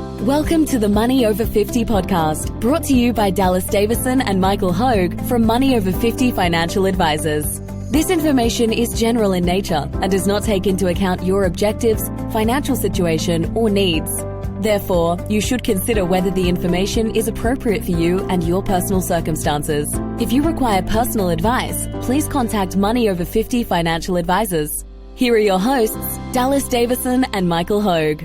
Welcome to the Money Over 50 podcast, brought to you by Dallas Davison and Michael Hogue from Money Over 50 Financial Advisors. This information is general in nature and does not take into account your objectives, financial situation, or needs. Therefore, you should consider whether the information is appropriate for you and your personal circumstances. If you require personal advice, please contact Money Over 50 Financial Advisors. Here are your hosts, Dallas Davison and Michael Hogue.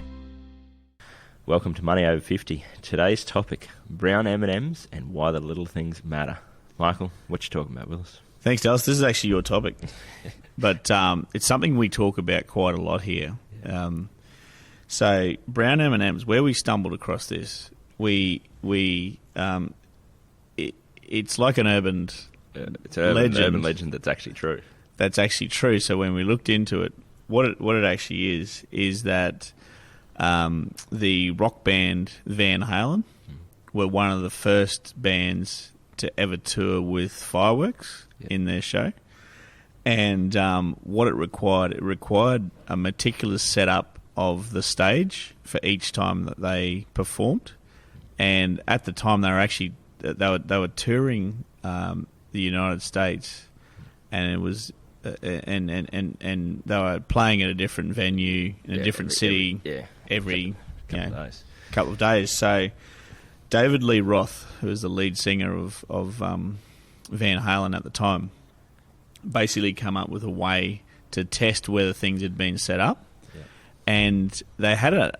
Welcome to Money Over 50. Today's topic, Brown M&Ms and why the little things matter. Michael, what you talking about, Willis? Thanks, Dallas. This is actually your topic. But it's something we talk about quite a lot here. So Brown M&Ms, where we stumbled across this, it's like an urban it's an urban legend that's actually true. That's actually true. So when we looked into it, what it actually is that the rock band Van Halen were one of the first bands to ever tour with fireworks in their show. And what it required a meticulous setup of the stage for each time that they performed. And at the time, they were touring the United States, and it was and they were playing at a different venue in a different city every couple of days. So David Lee Roth, who was the lead singer of Van Halen at the time, basically come up with a way to test whether things had been set up. And they had a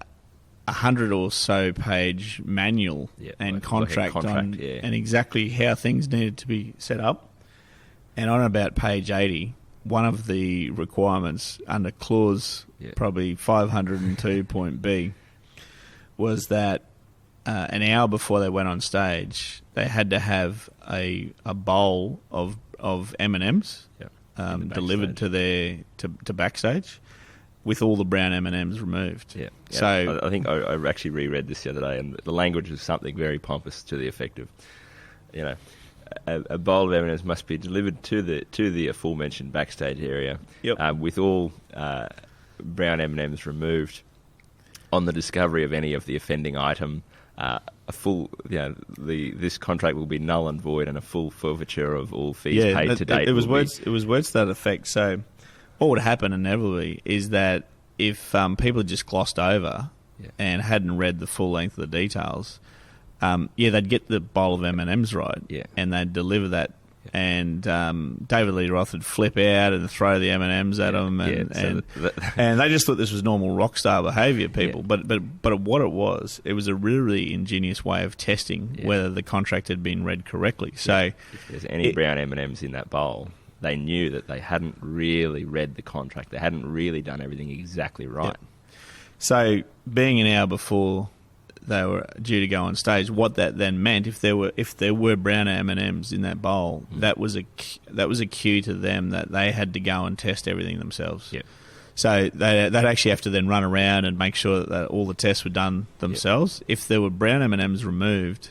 100 or so page manual and contract on and exactly how things needed to be set up. And on about page 80, one of the requirements under clause probably 502.B was that an hour before they went on stage, they had to have a bowl of M&Ms delivered to backstage with all the brown M&Ms removed. So I think I actually reread this the other day, and the language was something very pompous to the effect of, a bowl of M&Ms must be delivered to the aforementioned backstage area with all brown M&Ms removed. On the discovery of any of the offending item, this contract will be null and void, and a full forfeiture of all fees paid to date. It was words to that effect. So what would happen inevitably is that if people had just glossed over and hadn't read the full length of the details, they'd get the bowl of M&Ms right, and they'd deliver that, and David Lee Roth would flip out and throw the M&Ms at them, and they just thought this was normal rock star behaviour, people. But what it was a really ingenious way of testing whether the contract had been read correctly. So if there's any brown M&Ms in that bowl, they knew that they hadn't really read the contract. They hadn't really done everything exactly right. So being an hour before they were due to go on stage, what that then meant, if there were brown M&Ms in that bowl, that was a cue to them that they had to go and test everything themselves. So they'd actually have to then run around and make sure that all the tests were done themselves. If there were brown M&Ms removed,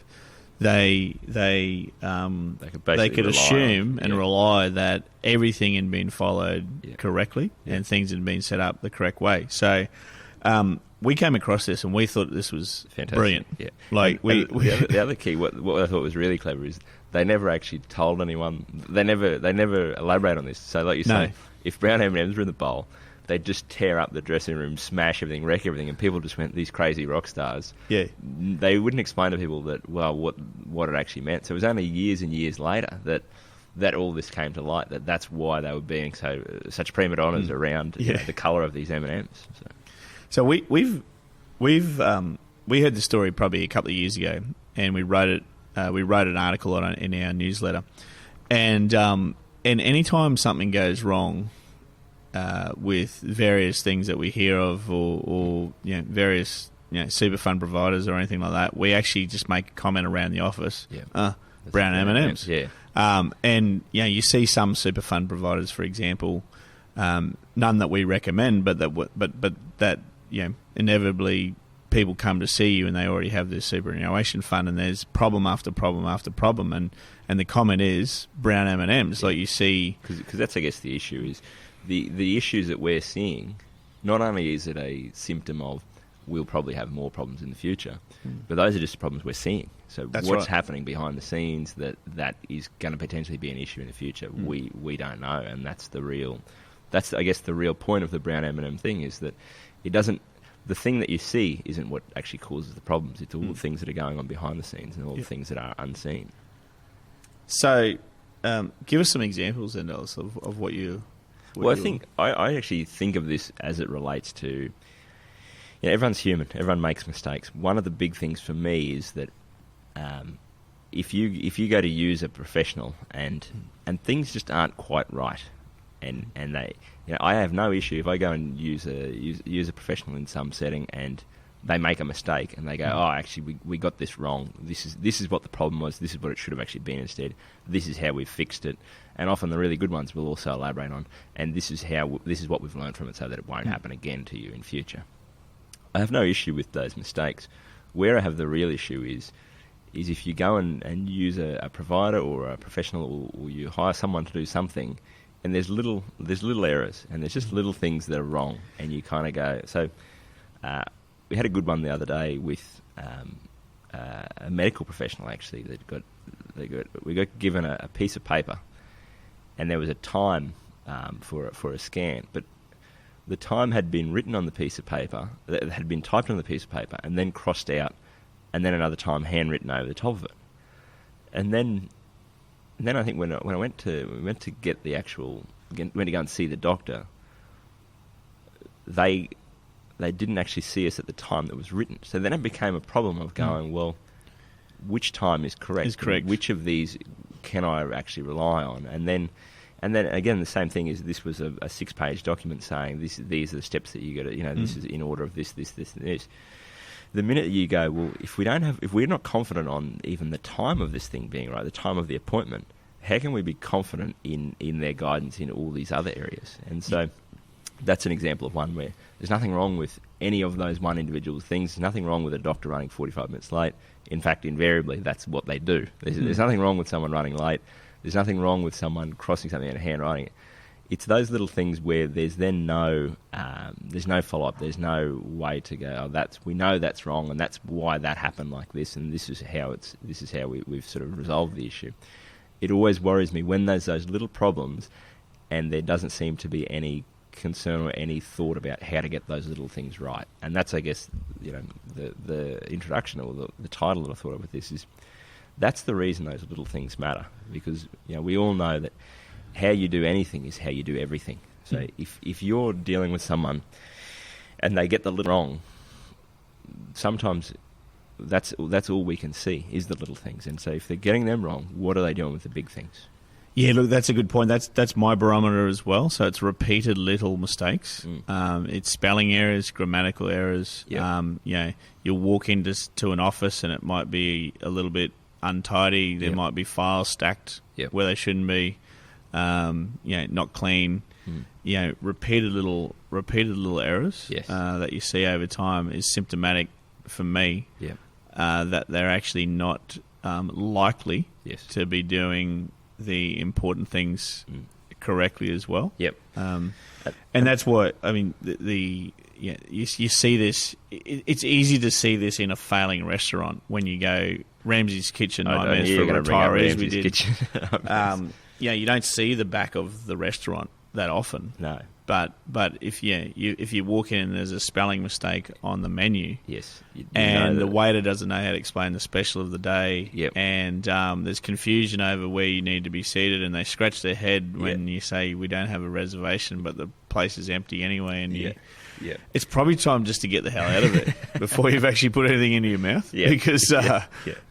they could assume and rely that everything had been followed correctly and things had been set up the correct way. So we came across this and we thought this was fantastic. Brilliant. The other key, what I thought was really clever, is they never actually told anyone. They never elaborate on this. So, like you say, if brown M&Ms were in the bowl, they'd just tear up the dressing room, smash everything, wreck everything, and people just went, these crazy rock stars. They wouldn't explain to people that, what it actually meant. So it was only years and years later that all this came to light, that's why they were being such prima donnas around the colour of these M&Ms. So we heard the story probably a couple of years ago, and we wrote it. We wrote an article on it in our newsletter, and any time something goes wrong with various things that we hear of, or various super fund providers or anything like that, we actually just make a comment around the office. Brown M&Ms. And you see some super fund providers, for example, none that we recommend, but that inevitably people come to see you and they already have this superannuation fund, and there's problem after problem after problem, and the comment is brown M&Ms. Like you see, because that's, I guess, the issue is the issues that we're seeing. Not only is it a symptom of we'll probably have more problems in the future. But those are just problems we're seeing. So That's what's right. happening behind the scenes that is going to potentially be an issue in the future, we don't know, and that's I guess the real point of the Brown M&M thing, is that it doesn't. The thing that you see isn't what actually causes the problems. It's all the things that are going on behind the scenes and all the things that are unseen. So, give us some examples, then, Dallas, of what you... I actually think of this as it relates to... everyone's human. Everyone makes mistakes. One of the big things for me is that if you go to use a professional and things just aren't quite right, and they... I have no issue if I go and use a professional in some setting and they make a mistake and they go, oh, actually, we got this wrong. This is what the problem was. This is what it should have actually been instead. This is how we've fixed it. And often the really good ones will also elaborate on, and this is what we've learned from it, so that it won't happen again to you in future. I have no issue with those mistakes. Where I have the real issue is if you go and use a provider or a professional, or you hire someone to do something, and there's little errors, and there's just little things that are wrong, and you kind of go. So we had a good one the other day with a medical professional, actually, we got given a piece of paper, and there was a time for a scan, but the time had been written on the piece of paper, that had been typed on the piece of paper, and then crossed out, and then another time handwritten over the top of it, and then I think when I went to get the actual, went to go and see the doctor, they didn't actually see us at the time that was written. So then it became a problem of going, well, which time is correct? Is correct. Which of these can I actually rely on? And then again, the same thing is, this was a 6-page document saying these are the steps that you got to, this is in order of this, and this. The minute you go, well, if we're not confident on even the time of this thing being right, the time of the appointment, how can we be confident in their guidance in all these other areas? And so that's an example of one where there's nothing wrong with any of those one individual things. There's nothing wrong with a doctor running 45 minutes late. In fact, invariably, that's what they do. There's nothing wrong with someone running late. There's nothing wrong with someone crossing something out and handwriting it. It's those little things where there's then no follow-up. There's no way to go, we know that's wrong, and that's why that happened like this, and this is how we've sort of resolved the issue. It always worries me when there's those little problems and there doesn't seem to be any concern or any thought about how to get those little things right. And that's, I guess, the introduction, or the title that I thought of with this is, that's the reason those little things matter, because we all know that how you do anything is how you do everything. So if you're dealing with someone and they get the little wrong, sometimes that's all we can see is the little things. And so if they're getting them wrong, what are they doing with the big things? Yeah, look, that's a good point. That's my barometer as well. So it's repeated little mistakes. It's spelling errors, grammatical errors. Yep. You'll walk into an office and it might be a little bit untidy. There might be files stacked where they shouldn't be. Not clean. Repeated little errors that you see over time is symptomatic for me that they're actually not likely to be doing the important things correctly as well. And that's what I mean. You see this. It's easy to see this in a failing restaurant when you go Ramsay's Kitchen Nightmares for Retirees. We did. You don't see the back of the restaurant that often. No. But if you walk in and there's a spelling mistake on the menu, and the waiter doesn't know how to explain the special of the day, and there's confusion over where you need to be seated, and they scratch their head when you say we don't have a reservation, but the place is empty anyway, and it's probably time just to get the hell out of it before you've actually put anything into your mouth,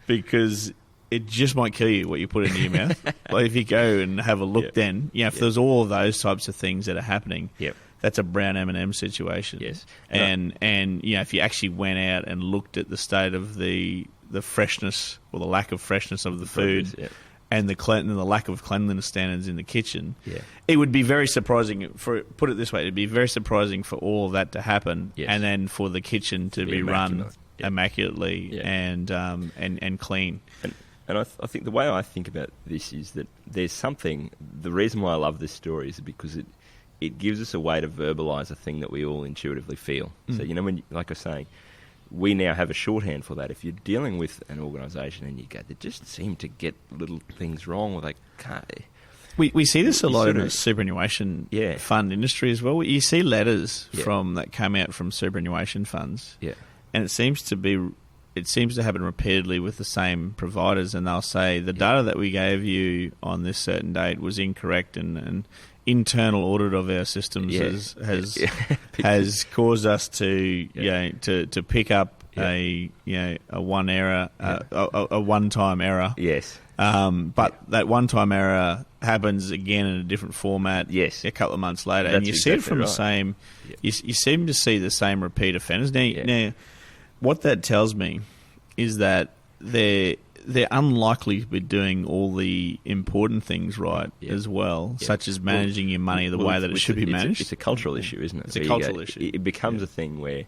because it just might kill you what you put into your mouth. Like if you go and have a look, then if there's all of those types of things that are happening, that's a Brown M&M situation. And if you actually went out and looked at the state of the freshness or the lack of freshness of the food, and the lack of cleanliness standards in the kitchen, it would be very surprising. Put it this way, it'd be very surprising for all of that to happen, and then for the kitchen to be run immaculately and clean. And I think the way I think about this is that there's something. The reason why I love this story is because it gives us a way to verbalise a thing that we all intuitively feel. So, when, like I was saying, we now have a shorthand for that. If you're dealing with an organisation and you go, they just seem to get little things wrong, or they can't... We see this a lot in the superannuation Yeah. fund industry as well. You see letters Yeah. that come out from superannuation funds, Yeah. and it seems to happen repeatedly with the same providers, and they'll say the data that we gave you on this certain date was incorrect, and internal audit of our systems has caused us to to pick up a one error, a one-time error. Yes. But that one-time error happens again in a different format. Yes. A couple of months later, That's and you see it from exactly the same. Yep. You seem to see the same repeat offenders. Now, what that tells me is that they're unlikely to be doing all the important things right as well, such as managing your money the way that it should be managed. It's a cultural issue, isn't it? It's a cultural issue. It becomes a thing where,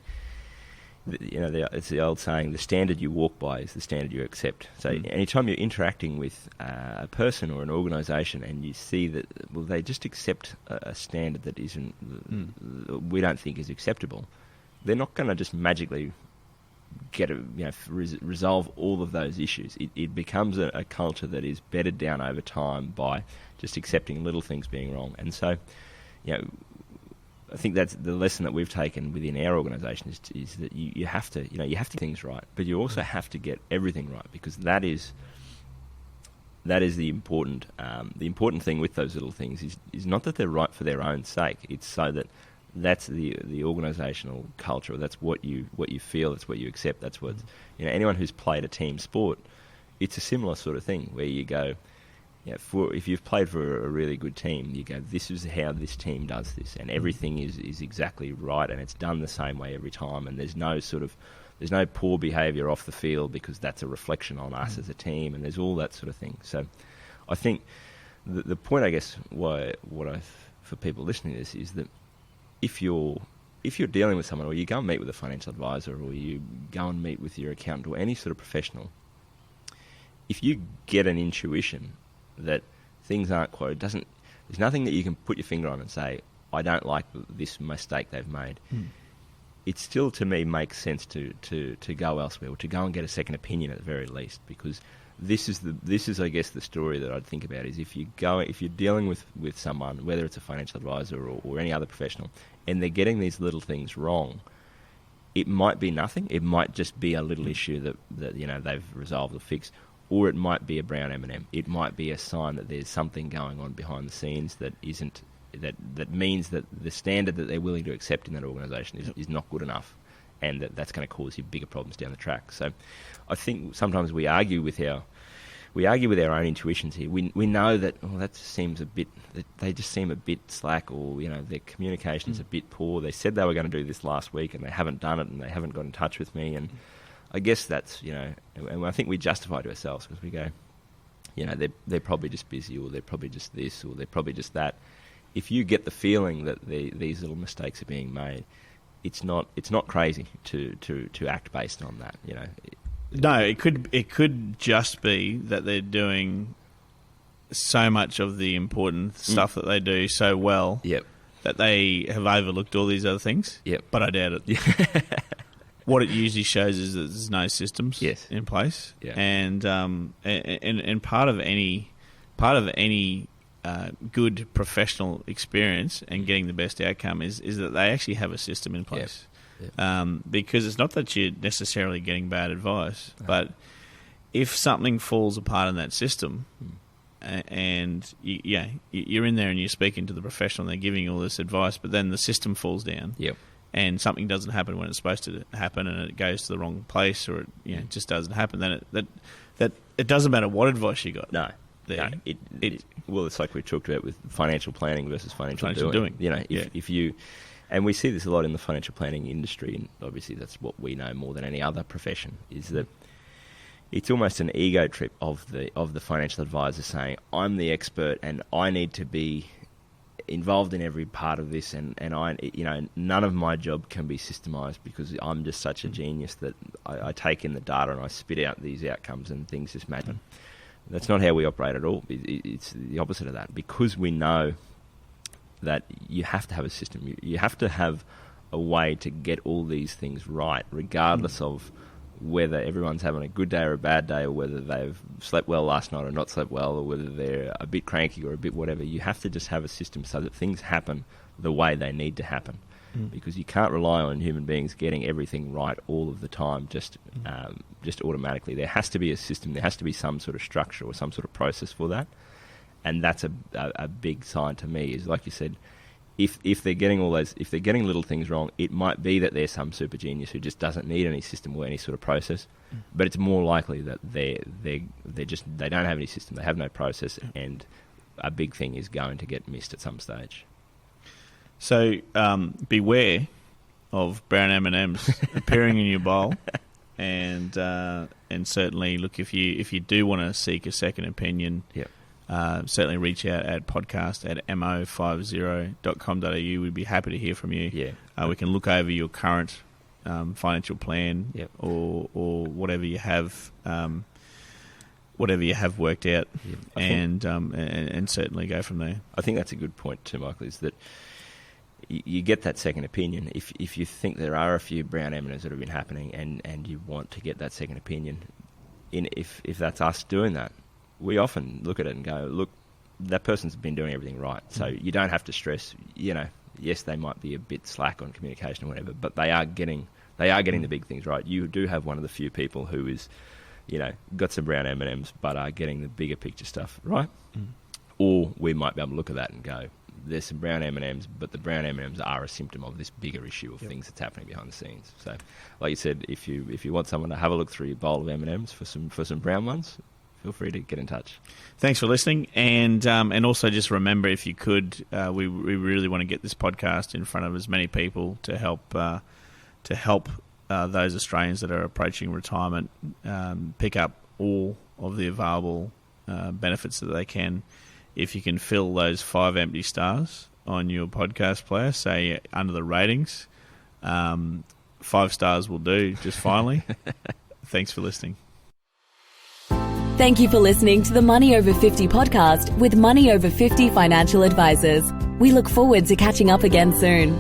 it's the old saying, the standard you walk by is the standard you accept. So anytime you're interacting with a person or an organisation and you see that, well, they just accept a standard that we don't think is acceptable, they're not going to just magically resolve all of those issues. It becomes a culture that is bedded down over time by just accepting little things being wrong. And so, I think that's the lesson that we've taken within our organisation is that you have to get things right, but you also have to get everything right, because that is the important thing with those little things is not that they're right for their own sake. It's so that that's the organisational culture. That's what you feel. That's what you accept. That's what anyone who's played a team sport. It's a similar sort of thing where you go, if you've played for a really good team, you go, this is how this team does this, and everything is exactly right, and it's done the same way every time, and there's no poor behaviour off the field because that's a reflection on us as a team, and there's all that sort of thing. So, I think the point, I guess, for people listening to this is that if you're dealing with someone, or you go and meet with a financial advisor, or you go and meet with your accountant, or any sort of professional, if you get an intuition that things aren't quite, there's nothing that you can put your finger on and say, I don't like this mistake they've made. It still, to me, makes sense to go elsewhere, or to go and get a second opinion at the very least, because this is I guess the story that I'd think about is if you're dealing with someone, whether it's a financial advisor or any other professional, and they're getting these little things wrong, it might be nothing. It might just be a little issue that they've resolved or fixed. Or it might be a Brown M&M. It might be a sign that there's something going on behind the scenes that means that the standard that they're willing to accept in that organisation is not good enough, and that's going to cause you bigger problems down the track. So, I think sometimes we argue with our own intuitions here. We know that they just seem a bit slack, or their communication's a bit poor. They said they were going to do this last week and they haven't done it, and they haven't got in touch with me, and I guess that's, and I think we justify to ourselves because we go, they're probably just busy, or they're probably just this, or they're probably just that. If you get the feeling that these little mistakes are being made, it's not crazy to act based on that. No, it could just be that they're doing so much of the important stuff that they do so well that they have overlooked all these other things. But I doubt it. What it usually shows is that there's no systems in place, and part of any good professional experience and getting the best outcome is that they actually have a system in place. Because it's not that you're necessarily getting bad advice, but if something falls apart in that system, and you're in there and you're speaking to the professional and they're giving you all this advice, but then the system falls down. And something doesn't happen when it's supposed to happen, and it goes to the wrong place, or it just doesn't happen, then it doesn't matter what advice you got. No. Well, it's like we talked about with financial planning versus financial doing. If you, and we see this a lot in the financial planning industry, and obviously that's what we know more than any other profession, is that it's almost an ego trip of the financial advisor saying, I'm the expert and I need to be involved in every part of this, and I, none of my job can be systemised because I'm just such a genius that I take in the data and I spit out these outcomes and things just happen. That's not how we operate at all. It's the opposite of that, because we know that you have to have a system. You have to have a way to get all these things right, regardless of whether everyone's having a good day or a bad day, or whether they've slept well last night or not slept well, or whether they're a bit cranky or a bit whatever. You have to just have a system so that things happen the way they need to happen. Because you can't rely on human beings getting everything right all of the time, just automatically. There has to be a system. There has to be some sort of structure or some sort of process for that. And that's a big sign to me. Is like you said, if they're getting if they're getting little things wrong, it might be that there's some super genius who just doesn't need any system or any sort of process. But it's more likely that they don't have any system. They have no process, and a big thing is going to get missed at some stage. So beware of brown M&Ms appearing in your bowl, and certainly look, if you do want to seek a second opinion, certainly reach out at podcast@mo50.com.au. We'd be happy to hear from you. We can look over your current financial plan or whatever you have. Whatever you have worked out, and certainly go from there. I think that's a good point too, Michael. Is that you get that second opinion if you think there are a few brown M&Ms that have been happening, and you want to get that second opinion. If that's us doing that, we often look at it and go, look, that person's been doing everything right. So you don't have to stress. Yes, they might be a bit slack on communication or whatever, but they are getting the big things right. You do have one of the few people who is, got some brown M&Ms, but are getting the bigger picture stuff right. Or we might be able to look at that and go, there's some brown M&Ms, but the brown M&Ms are a symptom of this bigger issue of things that's happening behind the scenes. So, like you said, if you want someone to have a look through your bowl of M&Ms for some brown ones, feel free to get in touch. Thanks for listening, and also just remember, if you could, we really want to get this podcast in front of as many people to help those Australians that are approaching retirement pick up all of the available benefits that they can. If you can fill those 5 empty stars on your podcast player, say under the ratings, 5 stars will do just finally. Thanks for listening. Thank you for listening to the Money Over 50 podcast with Money Over 50 financial advisors. We look forward to catching up again soon.